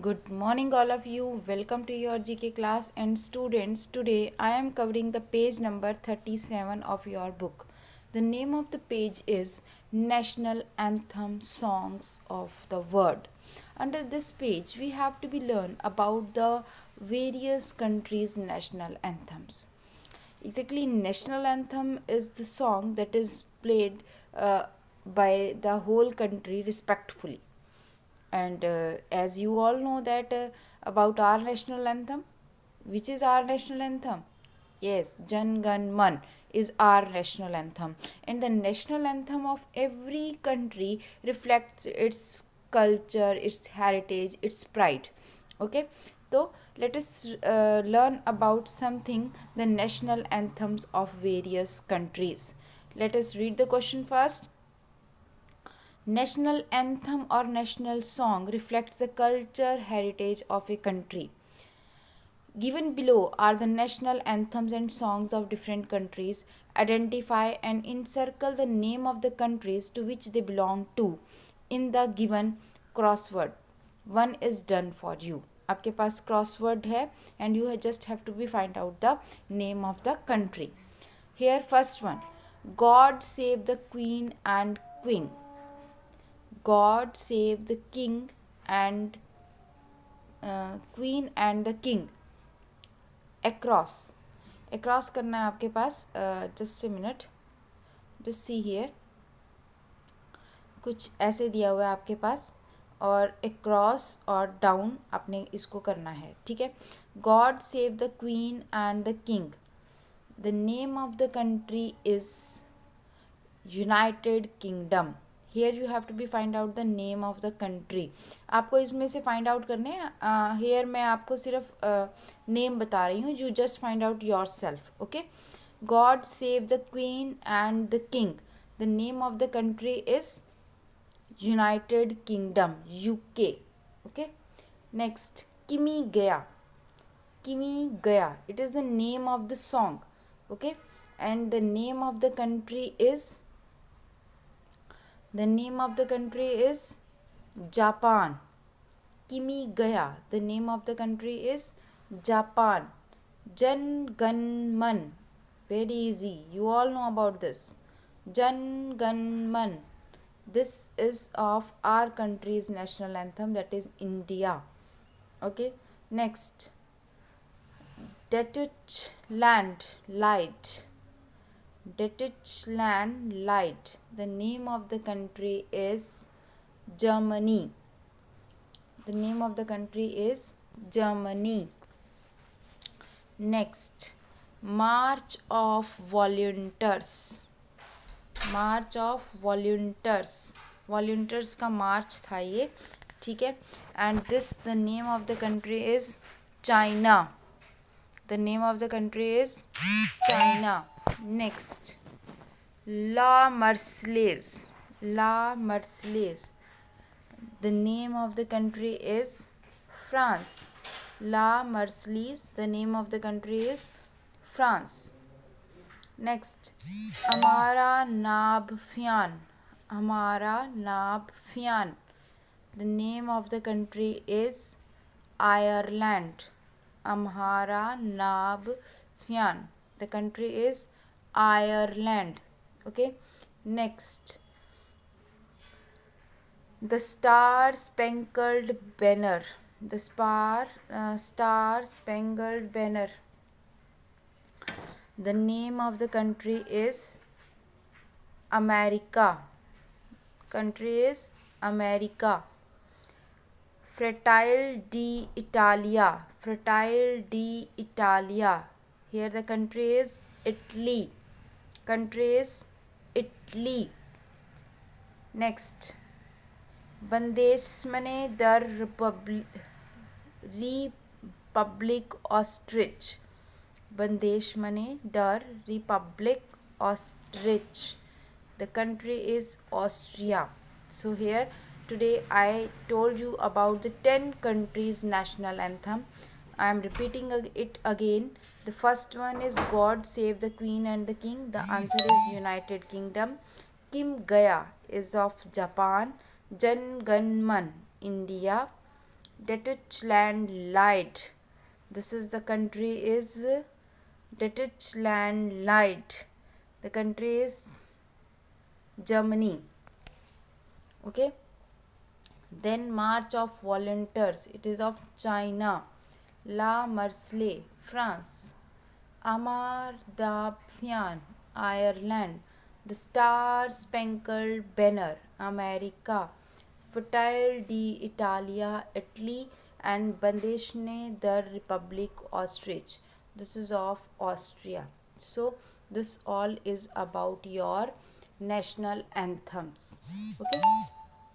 Good morning, all of you. Welcome to your GK class. And students, today I am covering the page number 37 of your book. The name of the page is National Anthem Songs of the World. Under this page, we have to be learn about the various countries' national anthems. Exactly, national anthem is the song that is played by the whole country respectfully. And as you all know that about our national anthem, which is our national anthem? Yes, Jan Gan Man is our national anthem, and the national anthem of every country reflects its culture, its heritage, its pride. Okay, so let us learn about something, the national anthems of various countries. Let us read the question first. National anthem or national song reflects the culture heritage of a country. Given below are the national anthems and songs of different countries. Identify and encircle the name of the countries to which they belong to in the given crossword. One is done for you. आपके पास crossword है and you just have to be find out the name of the country. Here first one, God save the queen and queen. God save the king and queen and the king. Across करना है आपके पास. Just a minute, just see here. कुछ ऐसे दिया हुआ है आपके पास और across और down आपने इसको करना है. ठीक है. God save the queen and the king. The name of the country is United Kingdom. Here you have to be find out the name of the country. आपको इसमें से फाइंड आउट करने हैं. हेयर मैं आपको सिर्फ नेम बता रही हूँ. You just find out your self. Okay. God save the queen and the king. The name of the country is United kingdom, UK. Okay. Next, किमी गया. किमी गया, it is the name of the song. Okay. And the name of the country is, the name of the country is Japan. Kimi Gaya, the name of the country is Japan. Jan Gan Man, very easy, you all know about this. Jan Gan Man, this is of our country's national anthem, that is India. Okay. Next, Deutschland Light. Deutschland Light, the name of the country is Germany. The name of the country is Germany. Next, March of Volunteers. March of Volunteers, Volunteers का मार्च था ये. ठीक है. And this, the name of the country is China. The name of the country is China. Next, La Marseillaise. La Marseillaise, the name of the country is France. La Marseillaise, the name of the country is France. Next, Hamara Naab Fian. Hamara Naab Fian, the name of the country is Ireland. Amhara Naab Fian, the country is Ireland. Okay. Next, the Star Spangled Banner. The Star Spangled Banner, the name of the country is America. Country is America. Fratelli d'Italia. Fratelli d'Italia, here the country is Italy. Country is Italy. Next, Bundesmane der Republik Ostrich. Bundesmane der Republik Ostrich, the country is Austria. So here today I told you about the 10 countries national anthem. I am repeating it again. The first one is God save the queen and the king. The answer is United Kingdom. Kim Gaya is of Japan. Jan Gan Man, India. Deutschland Light. This is the country is Deutschland Light. The country is Germany. Okay. Then March of Volunteers. It is of China. La Marseille, France. Amardafian, Ireland. The Star Spangled Banner, America. Fratelli d'Italia, Italy. And Bandeshne der Republik, Auschwitz. This is of Austria. So this all is about your national anthems. Okay.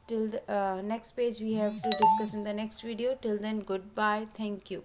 Till the next page we have to discuss in the next video. Till then, goodbye. Thank you.